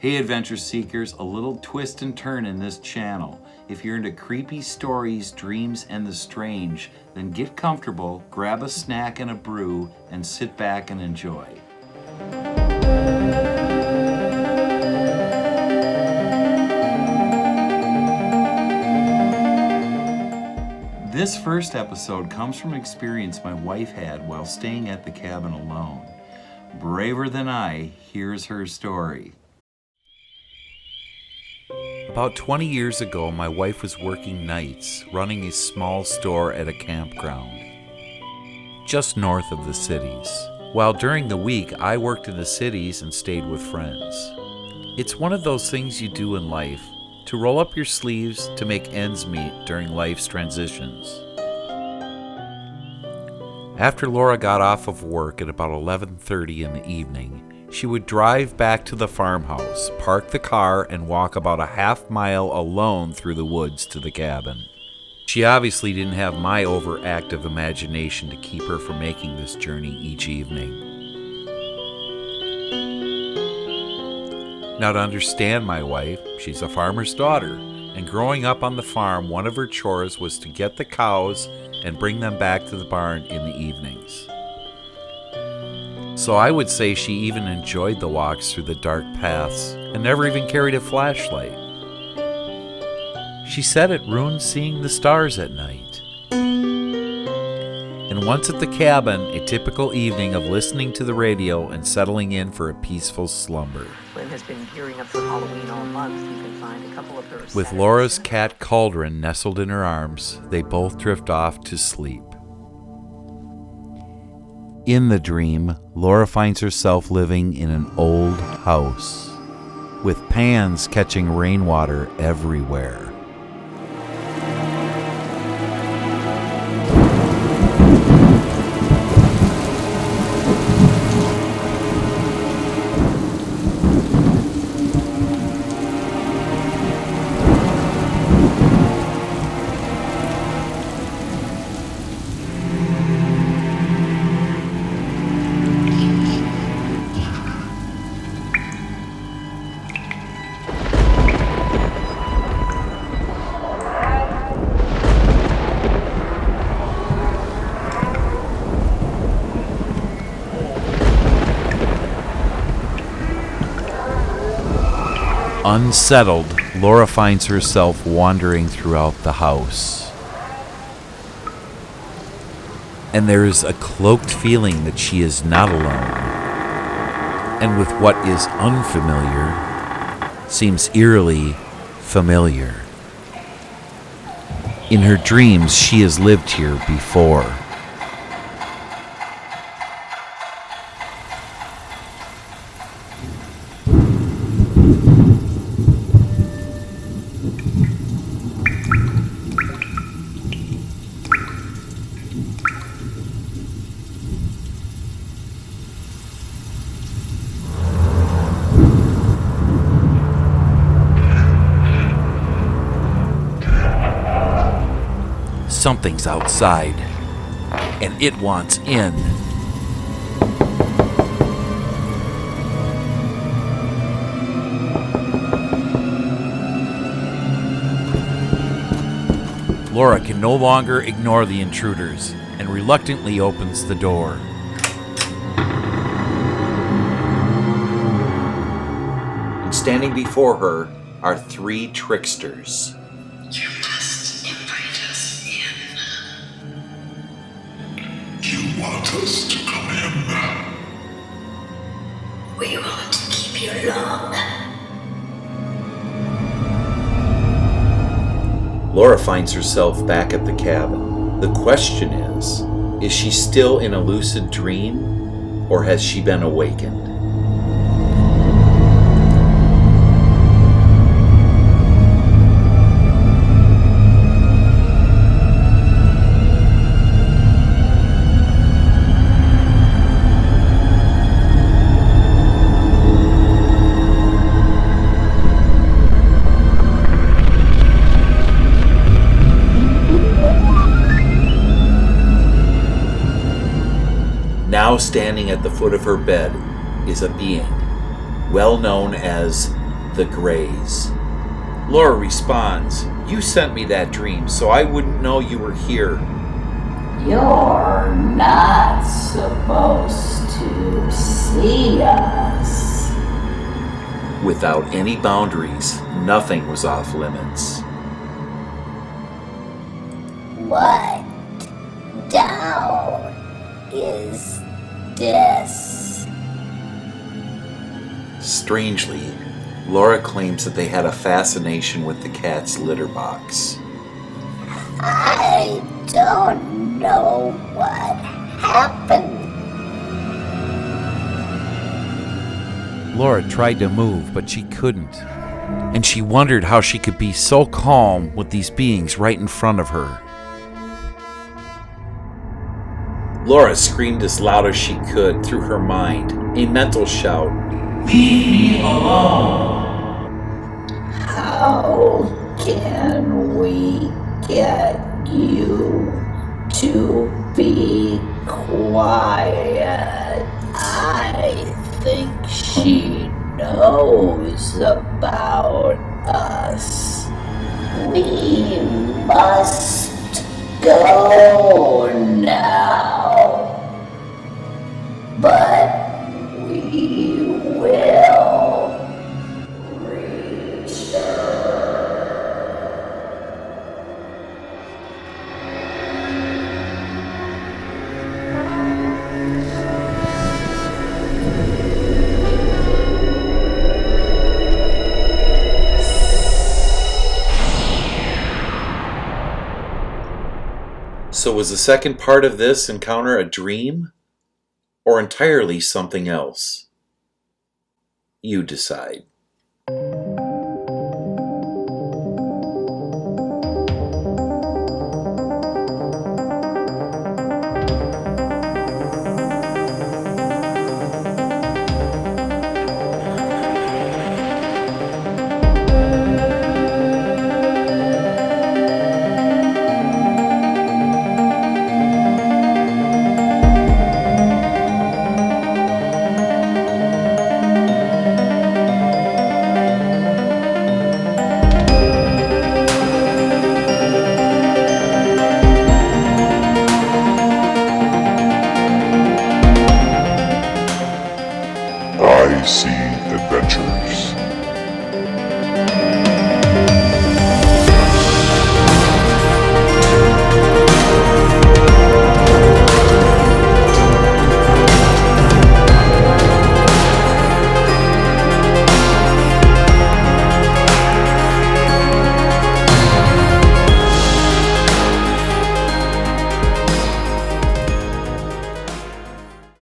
Hey adventure seekers, a little twist and turn in this channel. If you're into creepy stories, dreams, and the strange, then get comfortable, grab a snack and a brew, and sit back and enjoy. This first episode comes from an experience my wife had while staying at the cabin alone. Braver than I, here's her story. About 20 years ago, my wife was working nights, running a small store at a campground just north of the cities, while during the week I worked in the cities and stayed with friends. It's one of those things you do in life, to roll up your sleeves to make ends meet during life's transitions. After Laura got off of work at about 11:30 in the evening, she would drive back to the farmhouse, park the car, and walk about a half mile alone through the woods to the cabin. She obviously didn't have my overactive imagination to keep her from making this journey each evening. Now, to understand my wife, she's a farmer's daughter, and growing up on the farm, one of her chores was to get the cows and bring them back to the barn in the evenings. So I would say she even enjoyed the walks through the dark paths and never even carried a flashlight. She said it ruined seeing the stars at night. And once at the cabin, a typical evening of listening to the radio and settling in for a peaceful slumber. Lynn has been gearing up for Halloween all month. You can find a couple of her With Laura's cat Cauldron nestled in her arms, they both drift off to sleep. In the dream, Laura finds herself living in an old house, with pans catching rainwater everywhere. Unsettled, Laura finds herself wandering throughout the house. And there is a cloaked feeling that she is not alone. And with what is unfamiliar, seems eerily familiar. In her dreams, she has lived here before. Something's outside, and it wants in. Laura can no longer ignore the intruders and reluctantly opens the door. And standing before her are three tricksters. You must invite us in. You want us to come in? We won't keep you long. Laura finds herself back at the cabin. The question is she still in a lucid dream, or has she been awakened? Now standing at the foot of her bed is a being well known as The Greys. Laura responds, "You sent me that dream so I wouldn't know you were here." You're not supposed to see us. Without any boundaries, nothing was off limits. What down is this? Strangely, Laura claims that they had a fascination with the cat's litter box. I don't know what happened. Laura tried to move, but she couldn't. And she wondered how she could be so calm with these beings right in front of her. Laura screamed as loud as she could through her mind, a mental shout, "Leave me alone!" How can we get you to be quiet? I think she knows about us. We must go now. But we will return. So was the second part of this encounter a dream? Or entirely something else? You decide. I see adventures.